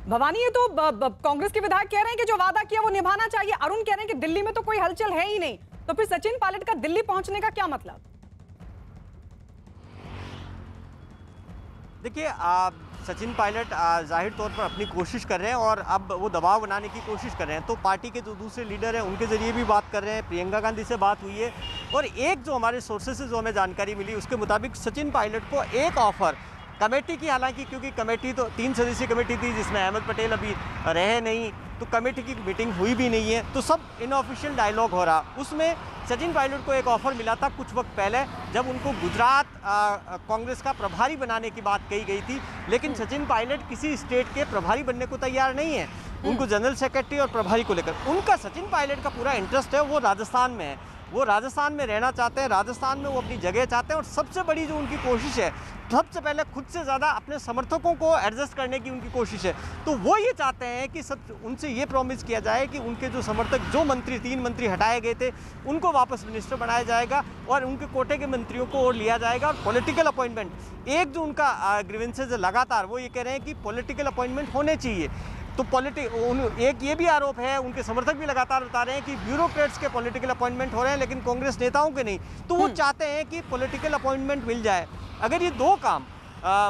भवानी, ये तो कांग्रेस के विधायक कह रहे हैं कि जो वादा किया वो निभाना चाहिए। अरुण कह रहे हैं कि दिल्ली में तो कोई हलचल है ही नहीं, तो फिर सचिन पायलट का दिल्ली पहुंचने का क्या मतलब? देखिए, सचिन पायलट जाहिर तौर पर अपनी कोशिश कर रहे हैं और अब वो दबाव बनाने की कोशिश कर रहे हैं। तो पार्टी के जो दूसरे लीडर हैं उनके ज़रिए भी बात कर रहे हैं, प्रियंका गांधी से बात हुई है और एक जो हमारे सोर्सेज से जो हमें जानकारी मिली उसके मुताबिक सचिन पायलट को एक ऑफ़र कमेटी की, हालांकि क्योंकि कमेटी तो 3 सदस्यीय कमेटी थी जिसमें अहमद पटेल अभी रहे नहीं, तो कमेटी की मीटिंग हुई भी नहीं है, तो सब इनऑफिशियल डायलॉग हो रहा। उसमें सचिन पायलट को एक ऑफ़र मिला था कुछ वक्त पहले जब उनको गुजरात कांग्रेस का प्रभारी बनाने की बात कही गई थी, लेकिन सचिन पायलट किसी स्टेट के प्रभारी बनने को तैयार नहीं है। उनको जनरल सेक्रेटरी और प्रभारी को लेकर उनका, सचिन पायलट का पूरा इंटरेस्ट है वो राजस्थान में है, वो राजस्थान में रहना चाहते हैं, राजस्थान में वो अपनी जगह चाहते हैं और सबसे बड़ी जो उनकी कोशिश है, सबसे पहले खुद से ज़्यादा अपने समर्थकों को एडजस्ट करने की उनकी कोशिश है। तो वो ये चाहते हैं कि सब उनसे ये प्रॉमिस किया जाए कि उनके जो समर्थक, जो मंत्री 3 मंत्री हटाए गए थे उनको वापस मिनिस्टर बनाया जाएगा और उनके कोटे के मंत्रियों को और लिया जाएगा। और पॉलिटिकल अपॉइंटमेंट, एक जो उनका ग्रीवेंसेज है लगातार, वो ये कह रहे हैं कि पॉलिटिकल अपॉइंटमेंट होने चाहिए। तो एक ये भी आरोप है, उनके समर्थक भी लगातार बता रहे हैं कि ब्यूरोक्रेट्स के पॉलिटिकल अपॉइंटमेंट हो रहे हैं लेकिन कांग्रेस नेताओं के नहीं। तो वो चाहते हैं कि पॉलिटिकल अपॉइंटमेंट मिल जाए। अगर ये 2 काम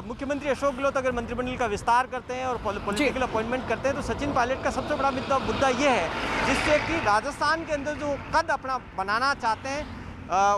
मुख्यमंत्री अशोक गहलोत अगर मंत्रिमंडल का विस्तार करते हैं और पॉलिटिकल अपॉइंटमेंट करते हैं, तो सचिन पायलट का सबसे बड़ा मुद्दा ये है जिससे कि राजस्थान के अंदर जो कद अपना बनाना चाहते हैं,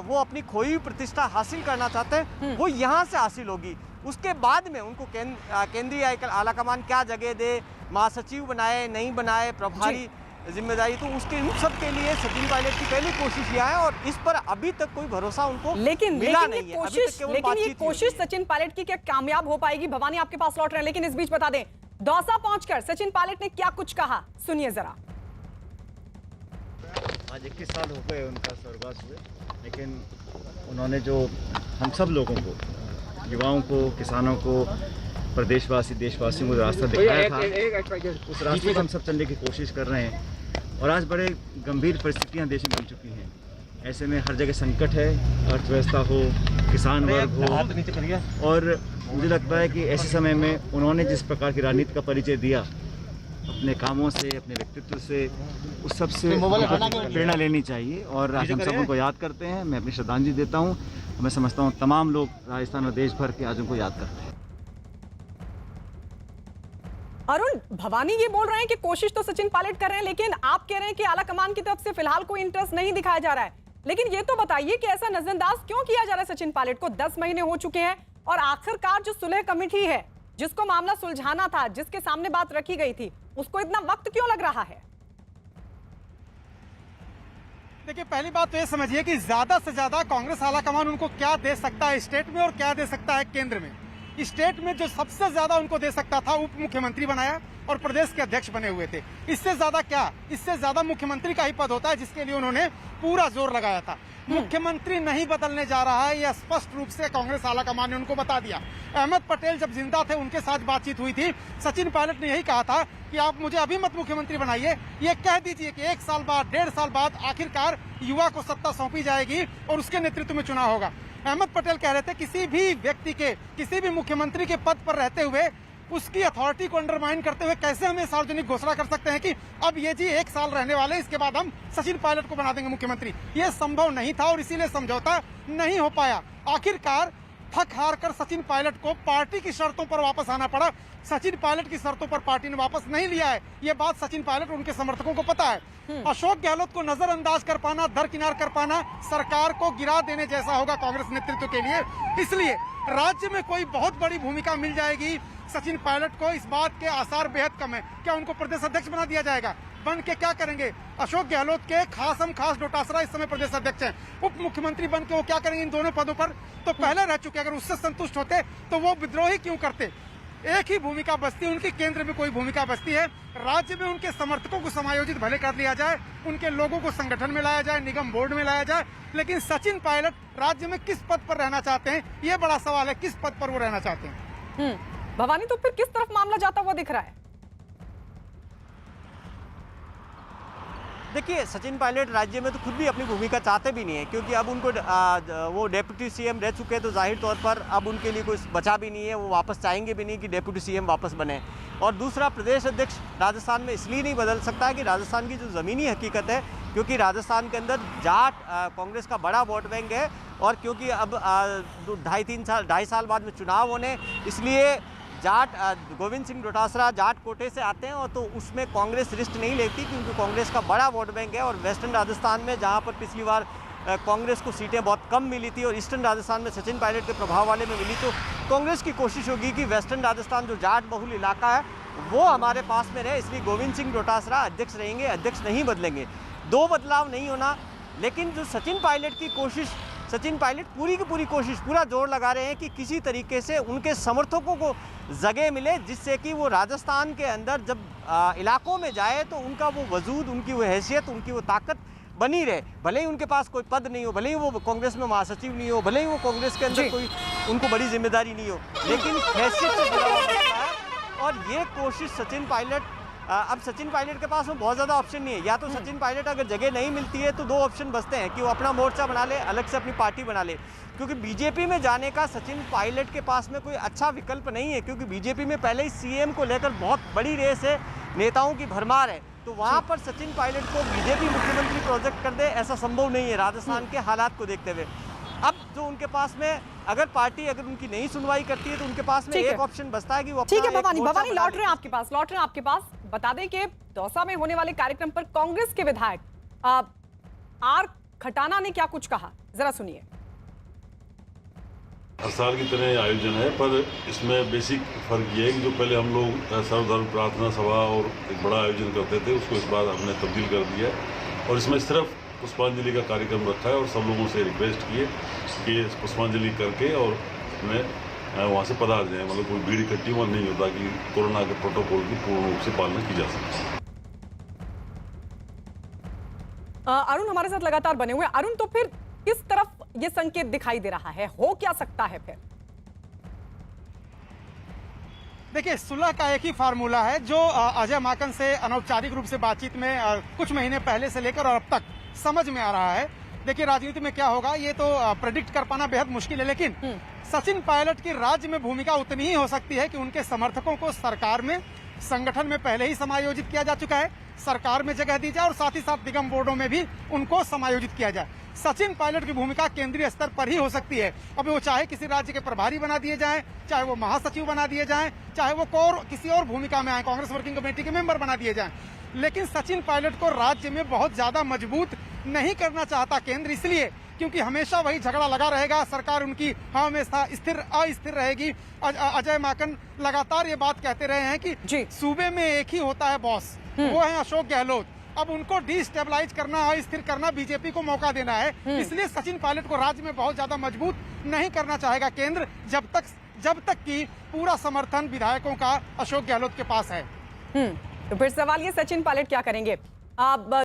वो अपनी खोई हुई प्रतिष्ठा हासिल करना चाहते हैं, वो यहाँ से हासिल होगी। उसके बाद में उनको केंद्रीय आलाकमान क्या जगह दे, महासचिव बनाए नहीं बनाए, प्रभारी जिम्मेदारी, तो उसके इन सब के लिए सचिन पायलट की पहली कोशिश यह है और इस पर अभी तक कोई भरोसा उनको मिला नहीं है। लेकिन ये कोशिश सचिन पायलट की क्या कामयाब हो पाएगी? भवानी आपके पास लौट रहे हैं, लेकिन इस बीच बता दें दौसा पहुंचकर सचिन पायलट ने क्या कुछ कहा, सुनिए जरा। आज 21 साल हो गए उनका स्वर्गवास हुए, लेकिन उन्होंने जो हम सब लोगों को, युवाओं को, किसानों को, प्रदेशवासी देशवासियों को रास्ता दिखाया था, उस रास्ते पर हम सब चलने की कोशिश कर रहे हैं। और आज बड़े गंभीर परिस्थितियां देश में बन चुकी हैं। ऐसे में हर जगह संकट है, अर्थव्यवस्था हो, किसान वर्ग हो, और मुझे लगता है कि ऐसे समय में उन्होंने जिस प्रकार की राजनीति का परिचय दिया, अपने कामों से, अपने व्यक्तित्व से, उस सब से प्रेरणा लेनी चाहिए। और आज हम सब उनको याद करते हैं, मैं अपनी श्रद्धांजलि देता हूँ। मैं समझता हूँ तमाम लोग राजस्थान और देश भर के आज उनको याद करते हैं। अरुण, भवानी ये बोल रहे हैं कि कोशिश तो सचिन पायलट कर रहे हैं, लेकिन आप कह रहे हैं कि आला कमान की तरफ से फिलहाल कोई इंटरेस्ट नहीं दिखाया जा रहा है। लेकिन ये तो बताइए कि ऐसा नजरअंदाज क्यों किया जा रहा है सचिन पायलट को? 10 महीने हो चुके हैं और आखिरकार जो सुलह कमेटी है जिसको मामला सुलझाना था, जिसके सामने बात रखी गई थी, उसको इतना वक्त क्यों लग रहा है? देखिए, पहली बात तो ये समझिए कि ज्यादा से ज्यादा कांग्रेस आला कमान उनको क्या दे सकता है स्टेट में और क्या दे सकता है केंद्र में। स्टेट में जो सबसे ज्यादा उनको दे सकता था, उप मुख्यमंत्री बनाया और प्रदेश के अध्यक्ष बने हुए थे। इससे ज्यादा क्या, इससे ज्यादा मुख्यमंत्री का ही पद होता है जिसके लिए उन्होंने पूरा जोर लगाया था। मुख्यमंत्री नहीं बदलने जा रहा है, यह स्पष्ट रूप से कांग्रेस आलाकमान ने उनको बता दिया। अहमद पटेल जब जिंदा थे उनके साथ बातचीत हुई थी, सचिन पायलट ने यही कहा था कि आप मुझे अभी मत मुख्यमंत्री बनाइए, ये कह दीजिए कि 1 साल बाद, 1.5 साल बाद आखिरकार युवा को सत्ता सौंपी जाएगी और उसके नेतृत्व में चुनाव होगा। अहमद पटेल कह रहे थे किसी भी व्यक्ति के, किसी भी मुख्यमंत्री के पद पर रहते हुए उसकी अथॉरिटी को अंडरमाइन करते हुए कैसे हमें सार्वजनिक घोषणा कर सकते हैं कि अब ये जी 1 साल रहने वाले, इसके बाद हम सचिन पायलट को बना देंगे मुख्यमंत्री। ये संभव नहीं था और इसीलिए समझौता नहीं हो पाया। आखिरकार थक हार कर सचिन पायलट को पार्टी की शर्तों पर वापस आना पड़ा। सचिन पायलट की शर्तों पर पार्टी ने वापस नहीं लिया है, ये बात सचिन पायलट और उनके समर्थकों को पता है। अशोक गहलोत को नजरअंदाज कर पाना, दरकिनार कर पाना सरकार को गिरा देने जैसा होगा कांग्रेस नेतृत्व के लिए। इसलिए राज्य में कोई बहुत बड़ी भूमिका मिल जाएगी सचिन पायलट को, इस बात के आसार बेहद कम है। क्या उनको प्रदेश अध्यक्ष बना दिया जाएगा? बन के क्या करेंगे? अशोक गहलोत के खास डोटासरा इस समय प्रदेश अध्यक्ष हैं। उप मुख्यमंत्री बन के वो क्या करेंगे इन दोनों पदों पर? तो पहले रह चुके, अगर उससे संतुष्ट होते तो वो विद्रोही क्यों करते? एक ही भूमिका बचती है उनकी, केंद्र में कोई भूमिका बचती है, राज्य में उनके समर्थकों को समायोजित भले कर लिया जाए, उनके लोगों को संगठन में लाया जाए, निगम बोर्ड में लाया जाए, लेकिन सचिन पायलट राज्य में किस पद पर रहना चाहते हैं, ये बड़ा सवाल है, किस पद पर वो रहना चाहते हैं। भवानी, तो फिर किस तरफ मामला जाता हुआ दिख रहा है? देखिए, सचिन पायलट राज्य में तो खुद भी अपनी भूमिका चाहते भी नहीं है, क्योंकि अब उनको वो डेप्यूटी सीएम रह चुके हैं, तो जाहिर तौर पर अब उनके लिए कोई बचा भी नहीं है, वो वापस चाहेंगे भी नहीं कि डेप्यूटी सीएम वापस बने। और दूसरा, प्रदेश अध्यक्ष राजस्थान में इसलिए नहीं बदल सकता है कि राजस्थान की जो ज़मीनी हकीकत है, क्योंकि राजस्थान के अंदर जाट कांग्रेस का बड़ा वोट बैंक है, और क्योंकि अब 2.5 साल बाद में चुनाव होने, इसलिए जाट गोविंद सिंह डोटासरा जाट कोटे से आते हैं, और तो उसमें कांग्रेस रिस्क नहीं लेती, क्योंकि कांग्रेस का बड़ा वोट बैंक है। और वेस्टर्न राजस्थान में जहां पर पिछली बार कांग्रेस को सीटें बहुत कम मिली थी और ईस्टर्न राजस्थान में सचिन पायलट के प्रभाव वाले में मिली, तो कांग्रेस की कोशिश होगी कि वेस्टर्न राजस्थान जो जाट बहुल इलाका है वो हमारे पास में रहे, इसलिए गोविंद सिंह डोटासरा अध्यक्ष रहेंगे, अध्यक्ष नहीं बदलेंगे। दो बदलाव नहीं होना, लेकिन जो सचिन पायलट की कोशिश, सचिन पायलट पूरी की पूरी कोशिश, पूरा जोर लगा रहे हैं कि किसी तरीके से उनके समर्थकों को जगह मिले, जिससे कि वो राजस्थान के अंदर जब इलाकों में जाए तो उनका वो वजूद, उनकी वो हैसियत, उनकी वो ताकत बनी रहे। भले ही उनके पास कोई पद नहीं हो, भले ही वो कांग्रेस में महासचिव नहीं हो, भले ही वो कांग्रेस के अंदर कोई उनको बड़ी जिम्मेदारी नहीं हो, लेकिन हैसियत से जुड़ा हुआ है। और ये कोशिश सचिन पायलट, अब सचिन पायलट के पास में बहुत ज़्यादा ऑप्शन नहीं है। या तो सचिन पायलट अगर जगह नहीं मिलती है तो दो ऑप्शन बचते हैं कि वो अपना मोर्चा बना ले, अलग से अपनी पार्टी बना ले, क्योंकि बीजेपी में जाने का सचिन पायलट के पास में कोई अच्छा विकल्प नहीं है, क्योंकि बीजेपी में पहले ही सीएम को लेकर बहुत बड़ी रेस है, नेताओं की भरमार है, तो वहाँ पर सचिन पायलट को बीजेपी मुख्यमंत्री प्रोजेक्ट कर दे ऐसा संभव नहीं है राजस्थान के हालात को देखते हुए। अब जो उनके पास में, अगर पार्टी अगर उनकी नहीं सुनवाई करती है तो उनके पास में एक ऑप्शन बचता है कि वो ठीक है भवानी लौट रहे हैं आपके पास, आपके पास। बता दें कि दौसा में होने वाले कार्यक्रम पर कांग्रेस के विधायक आर खटाना ने क्या कुछ कहा, जरा सुनिए। हर साल की तरह आयोजन है, पर इसमें बेसिक फर्क ये है कि जो पहले हम लोग सर्वधर्म प्रार्थना सभा और एक बड़ा आयोजन करते थे, उसको इस बार हमने तब्दील कर दिया है और इसमें सिर्फ पुष्पांजलि का कार्यक्रम रखा है। और सब लोगों से रिक्वेस्ट की है कि पुष्पांजलि करके और अपने वहाँ से पधार जाए, मतलब कोई भीड़ इकट्ठी वहाँ नहीं होता, कि कोरोना के प्रोटोकॉल की पूर्ण रूप से पालना की जा सके। अरुण हमारे साथ लगातार बने हुए। अरुण, तो फिर किस तरफ ये संकेत दिखाई दे रहा है, हो क्या सकता है फिर? देखिए, सुलह का एक ही फार्मूला है जो अजय माकन से अनौपचारिक रूप से बातचीत में कुछ महीने पहले से लेकर और अब तक समझ में आ रहा है। देखिए, राजनीति में क्या होगा ये तो प्रेडिक्ट कर पाना बेहद मुश्किल है, लेकिन सचिन पायलट की राज्य में भूमिका उतनी ही हो सकती है कि उनके समर्थकों को सरकार में, संगठन में पहले ही समायोजित किया जा चुका है, सरकार में जगह दी जाए और साथ ही साथ निगम बोर्डों में भी उनको समायोजित किया जाए। सचिन पायलट की भूमिका केंद्रीय स्तर पर ही हो सकती है। अब वो चाहे किसी राज्य के प्रभारी बना दिए जाएं, चाहे वो महासचिव बना दिए जाएं, चाहे वो किसी और भूमिका में आए, कांग्रेस वर्किंग कमेटी के मेंबर बना दिए जाएं, लेकिन सचिन पायलट को राज्य में बहुत ज्यादा मजबूत नहीं करना चाहता केंद्र, इसलिए क्योंकि हमेशा वही झगड़ा लगा रहेगा, सरकार उनकी हमेशा अस्थिर रहेगी। अजय माकन लगातार ये बात कहते रहे हैं कि सूबे में एक ही होता है बॉस, वो है अशोक गहलोत। अब उनको डिस्टेबलाइज करना, अस्थिर करना, बीजेपी को मौका देना है, इसलिए सचिन पायलट को राज्य में बहुत ज्यादा मजबूत नहीं करना चाहेगा केंद्र, जब तक कि पूरा समर्थन विधायकों का अशोक गहलोत के पास है। तो फिर सवाल ये, सचिन पायलट क्या करेंगे? आप